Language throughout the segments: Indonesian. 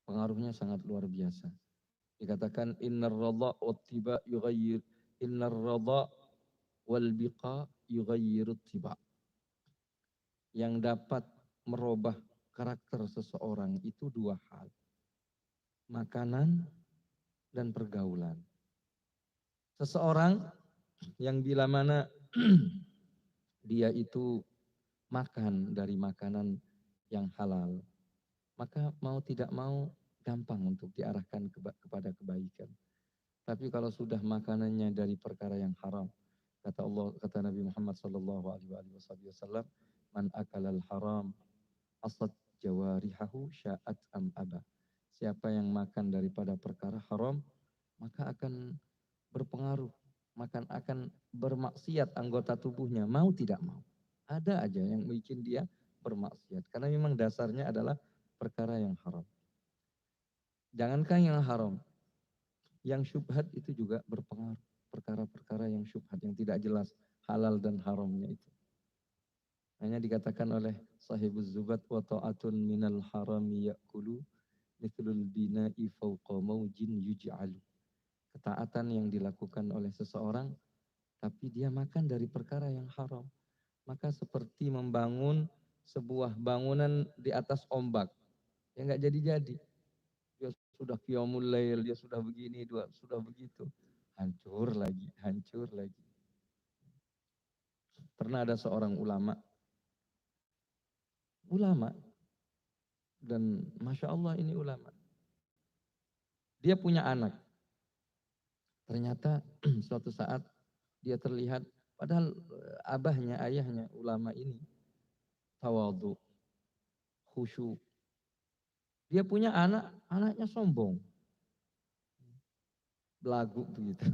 pengaruhnya sangat luar biasa. Dikatakan innar radha wattiba yughayyir innar radha wal biqa yughayyiru tiba. Yang dapat merubah karakter seseorang itu dua hal. Makanan dan pergaulan. Seseorang yang bila mana dia itu makan dari makanan yang halal, maka mau tidak mau gampang untuk diarahkan kepada kebaikan. Tapi kalau sudah makanannya dari perkara yang haram, kata Allah, kata Nabi Muhammad sallallahu alaihi wasallam, man akalal haram asad jawarihahu sya'at am aba. Siapa yang makan daripada perkara haram, maka akan berpengaruh, akan bermaksiat anggota tubuhnya, mau tidak mau. Ada aja yang bikin dia bermaksiat, karena memang dasarnya adalah perkara yang haram. Jangankan yang haram, yang syubhat itu juga berpengaruh. Perkara-perkara yang syubhat, yang tidak jelas halal dan haramnya itu. Hanya dikatakan oleh sahibuz zubat wa ta'atun minal harami ya'kulu mithlul bina'i fawqa maujin yuj'alu. Ketaatan yang dilakukan oleh seseorang, tapi dia makan dari perkara yang haram. Maka seperti membangun sebuah bangunan di atas ombak. Ya nggak jadi-jadi. Dia sudah qiyamul lail, dia sudah begini, dia sudah begitu. Hancur lagi, hancur lagi. Pernah ada seorang ulama, dan Masya Allah ini ulama. Dia punya anak. Ternyata suatu saat dia terlihat, padahal abahnya, ayahnya ulama ini, tawadhu, khusyuk. Dia punya anak, anaknya sombong. Belagu begitu.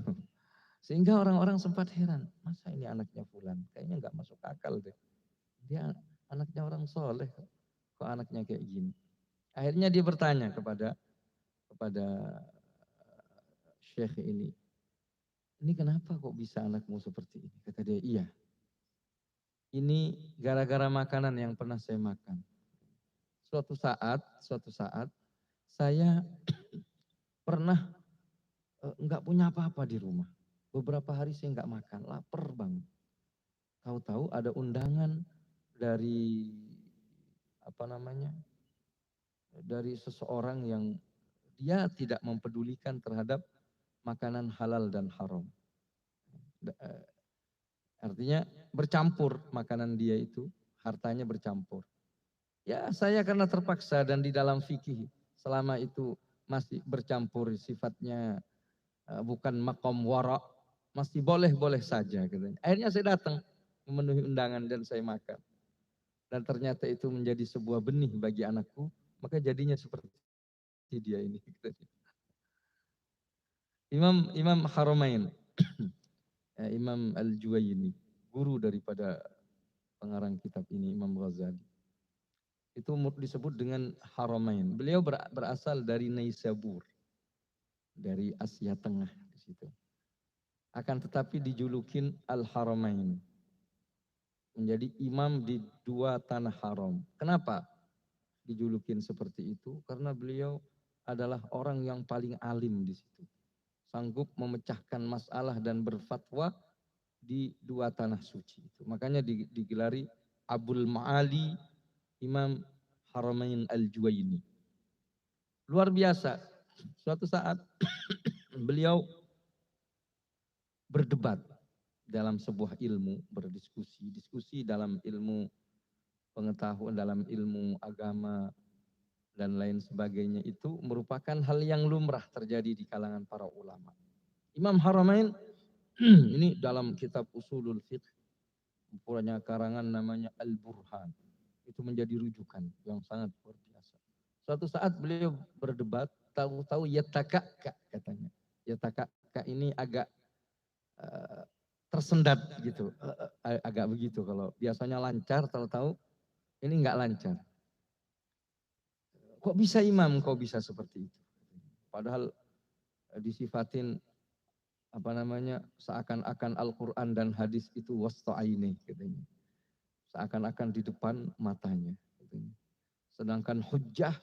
Sehingga orang-orang sempat heran, masa ini anaknya fulan? Kayaknya nggak masuk akal deh. Dia anaknya orang soleh, kok anaknya kayak gini? Akhirnya dia bertanya kepada syekh ini kenapa kok bisa anakmu seperti ini? Kata dia, iya. Ini gara-gara makanan yang pernah saya makan. Suatu saat saya pernah nggak punya apa-apa di rumah. Beberapa hari saya nggak makan, lapar banget. Tahu-tahu ada undangan dari dari seseorang yang dia tidak mempedulikan terhadap makanan halal dan haram. Artinya bercampur makanan dia itu, hartanya bercampur. Ya saya karena terpaksa, dan di dalam fikih selama itu masih bercampur sifatnya bukan makom wara, masih boleh-boleh saja katanya. Akhirnya saya datang memenuhi undangan dan saya makan. Dan ternyata itu menjadi sebuah benih bagi anakku, maka jadinya seperti dia ini. Imam Haramain, Imam Al-Juwayni, guru daripada pengarang kitab ini, Imam Ghazali. Itu disebut dengan Haramain. Beliau berasal dari Naisabur, dari Asia Tengah di situ. Akan tetapi dijulukin Al-Haramain. Menjadi imam di dua tanah haram. Kenapa dijulukin seperti itu? Karena beliau adalah orang yang paling alim di situ. Sanggup memecahkan masalah dan berfatwa di dua tanah suci itu. Makanya digelari Abul Ma'ali Imam Haramain Al-Juwayni. Luar biasa. Suatu saat beliau berdebat dalam sebuah ilmu, diskusi dalam ilmu pengetahuan, dalam ilmu agama dan lain sebagainya, itu merupakan hal yang lumrah terjadi di kalangan para ulama. Imam Haramain ini dalam kitab Usulul Fiqh, punya karangan namanya Al-Burhan. Itu menjadi rujukan yang sangat luar biasa. Suatu saat beliau berdebat, tahu-tahu yatakakka katanya. Yatakakka ini agak tersendat gitu, agak begitu. Kalau biasanya lancar, tahu-tahu ini enggak lancar. Kok bisa imam, kok bisa seperti itu? Padahal disifatin seakan-akan Al-Quran dan hadis itu wasta'aini katanya. Seakan-akan di depan matanya. Sedangkan hujjah